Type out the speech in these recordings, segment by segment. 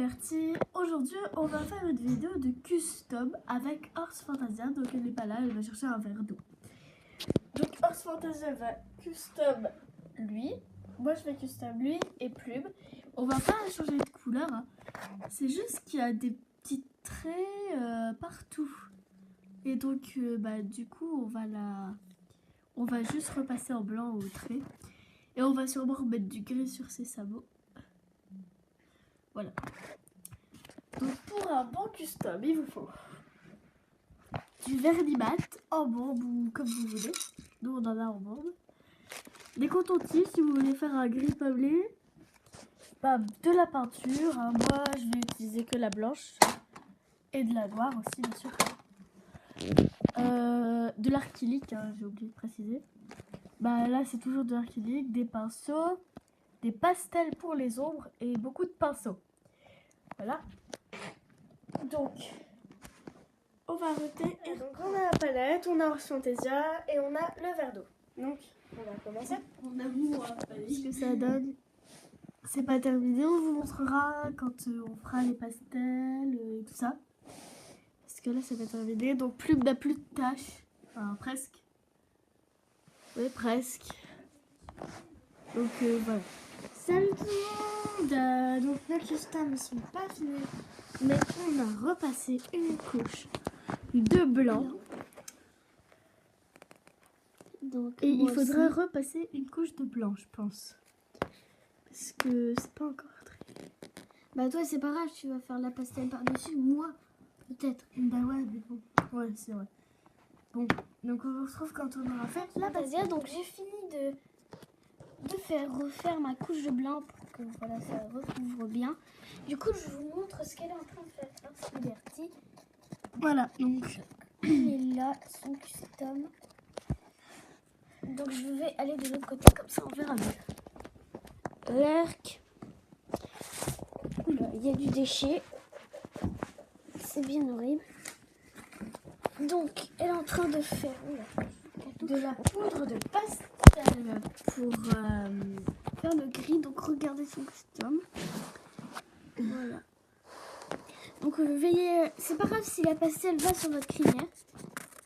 Bertie. Aujourd'hui, on va faire une vidéo de custom avec Horse Fantasia. Donc, elle n'est pas là, elle va chercher un verre d'eau. Donc, Horse Fantasia va custom lui. Moi, je vais custom lui et Plume. On va pas changer de couleur. Hein. C'est juste qu'il y a des petits traits partout. Et donc, du coup, on va juste repasser en blanc au trait. Et on va sûrement remettre du gris sur ses sabots. Voilà. Donc pour un bon custom, il vous faut du vernis mat en bourbe ou comme vous voulez. Nous on en a en bourbe. Des cotons-tiges si vous voulez faire un gris pavelé. De la peinture. Hein. Moi je vais utiliser que la blanche. Et de la noire aussi bien sûr. De l'acrylique, hein, j'ai oublié de préciser. Là c'est toujours de l'acrylique, des pinceaux, des pastels pour les ombres et beaucoup de pinceaux. Voilà. Donc, on va arrêter. Et donc, on a la palette, on a Horse Fantasia et on a le verre d'eau. Donc, on va commencer. Mon amour, Ce que ça donne, c'est pas terminé. On vous montrera quand on fera les pastels et tout ça. Parce que là, c'est pas terminé. Donc, Plume n'a plus de taches. Enfin, presque. Oui, presque. Donc, voilà. Salut tout le monde. Donc nos customs ne sont pas finis, mais on a repassé une couche de blanc. Donc, et il faudrait repasser une couche de blanc, je pense. Parce que c'est pas encore très... Bah toi c'est pas grave, tu vas faire la pastel par-dessus, moi peut-être. Bah ouais, mais bon. Ouais, c'est vrai. Bon, donc on se retrouve quand on aura fait la Fantasia. Donc j'ai fini de refaire ma couche de blanc pour que voilà, ça recouvre bien. Du coup je vous montre ce qu'elle est en train de faire. C'est Bertie. Voilà, donc il est là, son custom. Donc je vais aller de l'autre côté, comme ça on verra mieux. L'erc. Il y a du déchet. C'est bien horrible. Donc elle est en train de faire de la poudre de pastel pour faire le gris. Donc regardez son custom. Voilà. Donc veillez, c'est pas grave si la pastel va sur votre crinière.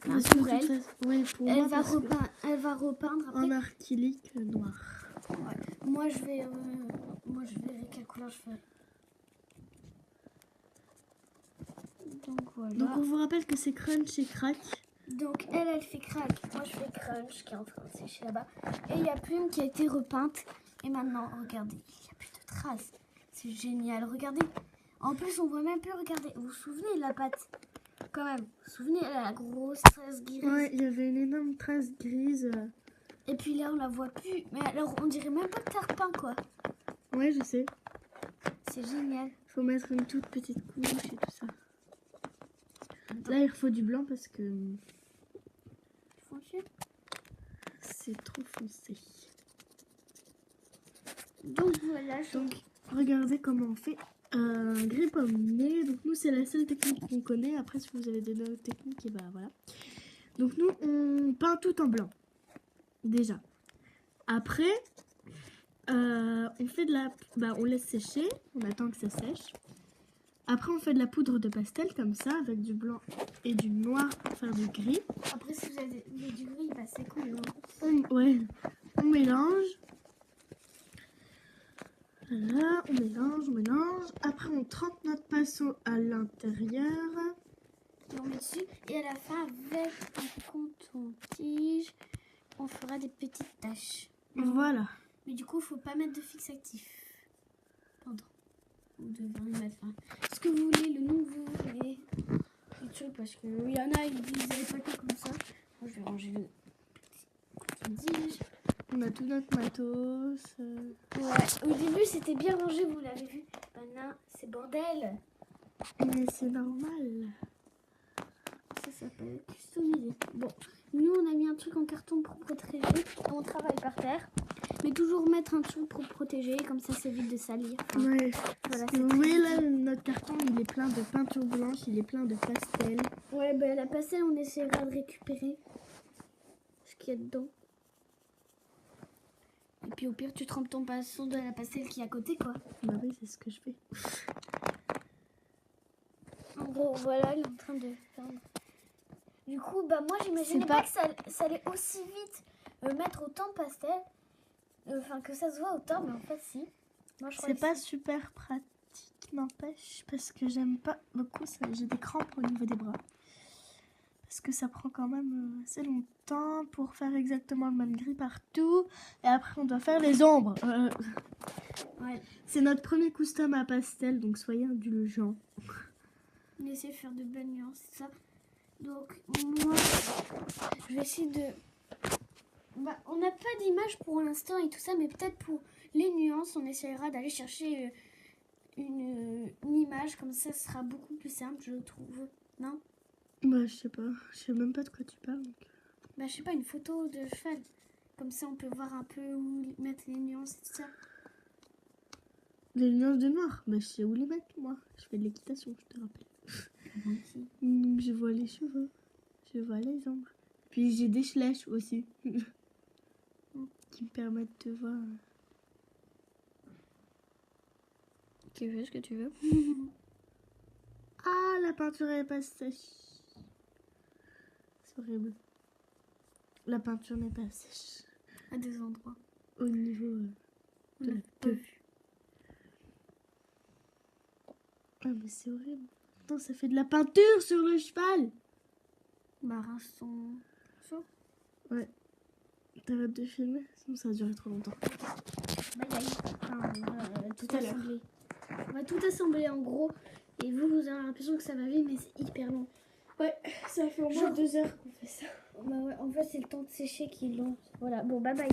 Pour elle, ouais, pour elle, va repeindre après. En acrylique noir. Ouais. Moi je vais quelle couleur je fais. Donc voilà. Donc on vous rappelle que c'est crunch et crack. Donc elle fait crack, moi je fais crunch qui est en train de sécher là-bas. Et il y a Plume qui a été repeinte. Et maintenant, regardez, il n'y a plus de traces. C'est génial, regardez. En plus, on voit même plus, regardez. Vous vous souvenez de la pâte? Quand même, vous vous souvenez, elle a la grosse trace grise. Ouais, il y avait une énorme trace grise. Et puis là, on la voit plus. Mais alors, on dirait même pas que t'as repeint, quoi. Ouais, je sais. C'est génial. Faut mettre une toute petite couche et tout ça. Là, il faut du blanc parce que... Foncé. C'est trop foncé. Donc voilà. Donc, regardez comment on fait un gris pommier. Donc nous, c'est la seule technique qu'on connaît. Après, si vous avez des autres techniques, et voilà. Donc nous, on peint tout en blanc. Déjà. Après, on fait de la... on laisse sécher. On attend que ça sèche. Après, on fait de la poudre de pastel comme ça, avec du blanc et du noir pour faire du gris. Après, si vous avez du gris, c'est cool. On mélange. Voilà, on mélange. Après, on trempe notre pinceau à l'intérieur. On met dessus. Et à la fin, avec un coton-tige, on fera des petites taches. Voilà. Mais du coup, il ne faut pas mettre de fixatif. Pardon. Ou de vernis. Est-ce que vous voulez le nom que vous voulez? Parce qu'il y en a, ils disent pas que comme ça. Moi, je vais ranger le petit tige. On a tout notre matos. Ouais, au début c'était bien rangé, vous l'avez vu. Maintenant c'est bordel. Mais c'est normal. Ça s'appelle customiser. Bon, nous on a mis un truc en carton pour protéger. On travaille par terre. Mais toujours mettre un truc pour protéger, comme ça évite de salir. Ouais. Voilà, vous voyez là, notre carton il est plein de peinture blanche, il est plein de pastel. Ouais, la pastel on essaiera de récupérer ce qu'il y a dedans. Et puis au pire, tu trempes ton pinceau de la pastel qui est à côté, quoi. Bah oui, c'est ce que je fais. Bon, voilà, il est en train de faire... Du coup, bah moi, j'imaginais C'est pas pas- que ça allait aussi vite mettre autant de pastel. Enfin, que ça se voit autant, mais en fait, si. Moi, je crois C'est que pas si. super pratique, n'empêche, parce que j'aime pas beaucoup ça. J'ai des crampes au niveau des bras. Parce que ça prend quand même assez longtemps pour faire exactement le même gris partout. Et après, on doit faire les ombres. Ouais. C'est notre premier custom à pastel, donc soyez indulgents. On essaie de faire de belles nuances, c'est ça. Donc, moi, je vais essayer de... Bah, on n'a pas d'image pour l'instant et tout ça, mais peut-être pour les nuances, on essaiera d'aller chercher une image. Comme ça, ce sera beaucoup plus simple, je trouve. Non? Bah, je sais pas. Je sais même pas de quoi tu parles. Donc. Bah, je sais pas, une photo de cheval. Comme ça, on peut voir un peu où mettre les nuances et tout ça. Les nuances de noir, bah, je sais où les mettre, moi. Je fais de l'équitation, je te rappelle. Moi aussi. Donc, je vois les cheveux. Je vois les ombres. Puis, j'ai des flèches aussi. qui me permettent de voir. Tu veux ce que tu veux? Ah, la peinture est pas sèche. C'est horrible. La peinture n'est pas sèche. À des endroits. Au niveau On de a la pas queue. vu. Ah, mais c'est horrible. Attends, ça fait de la peinture sur le cheval. Bah, rince ton seau. Ouais. T'arrêtes de filmer, sinon ça va durer trop longtemps. Bye bye. Enfin, Tout à l'heure. assembler. On va tout assembler en gros. Et vous avez l'impression que ça va vite, mais c'est hyper long. Ouais, ça fait au moins Genre- 2 heures qu'on fait ça. Bah ouais, en fait, c'est le temps de sécher qui est long. Voilà, bon, bye bye.